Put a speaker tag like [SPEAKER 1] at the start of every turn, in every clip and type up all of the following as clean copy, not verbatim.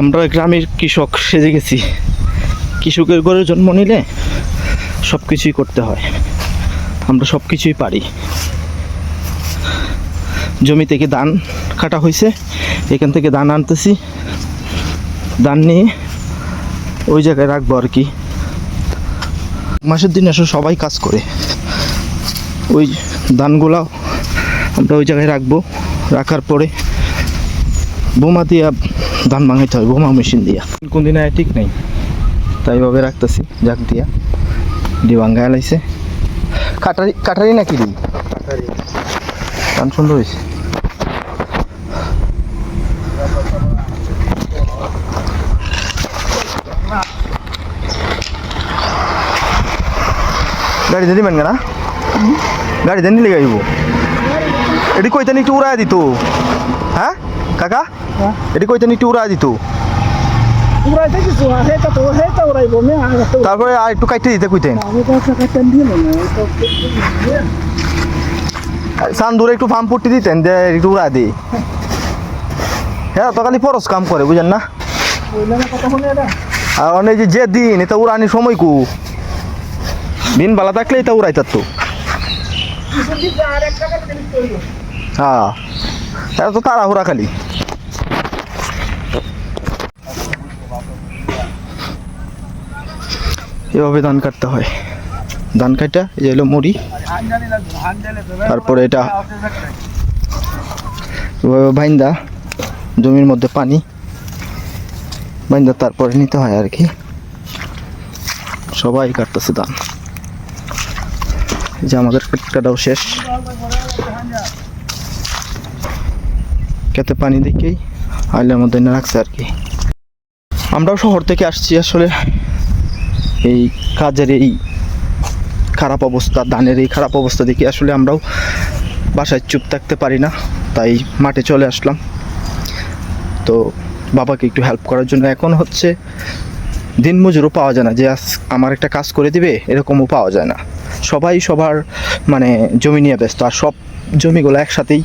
[SPEAKER 1] আমরা গ্রামের কৃষক সেজে গেছি। কৃষকের ঘরে জন্ম নিলে সব কিছুই করতে হয়, আমরা সব কিছুই পারি। জমি থেকে ধান কাটা হয়েছে, এখান থেকে ধান আনতেছি, ধান নিয়ে ওই জায়গায় রাখবো আর কি। মাসের দিন আসলে সবাই কাজ করে, ওই ধানগুলা আমরা ওই জায়গায় রাখবো। রাখার পরে বোমা দিয়া ধান ভাঙাইতে হয়, বোমা মেশিন দিয়া। কোন দিন আয় ঠিক নেই, তাই ভাবে রাখতেছি জাক দিয়া ভাঙ্গা লাইছে। কাটারি কাটারি নাকি রে, ধান সুন্দর হয়েছে। গাড়ি দিদি মেন না, গাড়ি দেন নিলে গাইব। এটি কইতেন একটু উড়াই দিত। হ্যাঁ কাকা, এটি কইতেন একটু উড়াই দিত, তারপরে আর একটু কাটতে দিতে কইতেন। চান্দুরে একটু ফার্ম পট্টি দিতেন যে একটু উড়াই দিই। হ্যাঁ তো খালি পরশ কাম করে, বুঝেন না। আর অনেক যে দিন এটা উড়ানির সময় কু দিন বালা থাকলে এটা উড়াই তার তো। হ্যাঁ এটা তো তাড়াহুড়া খালি। এভাবে ধান কাটতে হয়, ধান কাটা এই যে হলো মুড়ি, তারপরে এটা বাইন্দা জমির মধ্যে পানি বাইন্দা তারপরে নিতে হয় আর কি। সবাই কাটতেছে ধান, যে আমাদের কাটাও শেষ। খেতে পানি দেখেই আইলের মধ্যে না রাখছে আর কি। আমরাও শহর থেকে আসছি, আসলে এই কাজের এই খারাপ অবস্থা, ধানের এই খারাপ অবস্থা দেখে আসলে আমরাও বাসায় চুপ থাকতে পারি না, তাই মাঠে চলে আসলাম। তো বাবাকে একটু হেল্প করার জন্য। এখন হচ্ছে দিন মজুরও পাওয়া যায় না, যে আমার একটা কাজ করে দিবে এরকমও পাওয়া যায় না। সবাই সবার মানে জমি নিয়ে ব্যস্ত, আর সব জমিগুলো একসাথেই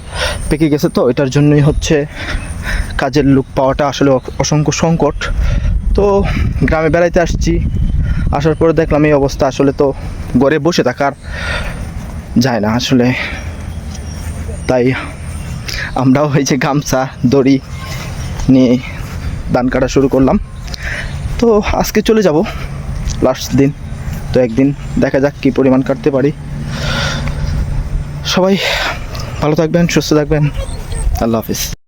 [SPEAKER 1] পেকে গেছে, তো এটার জন্যই হচ্ছে কাজের লোক পাওয়াটা আসলে অসংখ্য সংকট। তো গ্রামে বেড়াইতে আসছি, আসার পরে দেখলাম এই অবস্থা। আসলে তো ঘরে বসে থাকার যায় না আসলে, তাই আমরাও হয়েছে গামছা দড়ি নিয়ে ধান কাটা শুরু করলাম। তো আজকে চলে যাব লাস্ট দিন, তো একদিন দেখা যাক কী পরিমাণ কাটতে পারি। সবাই ভালো থাকবেন, সুস্থ থাকবেন, আল্লাহ হাফিজ।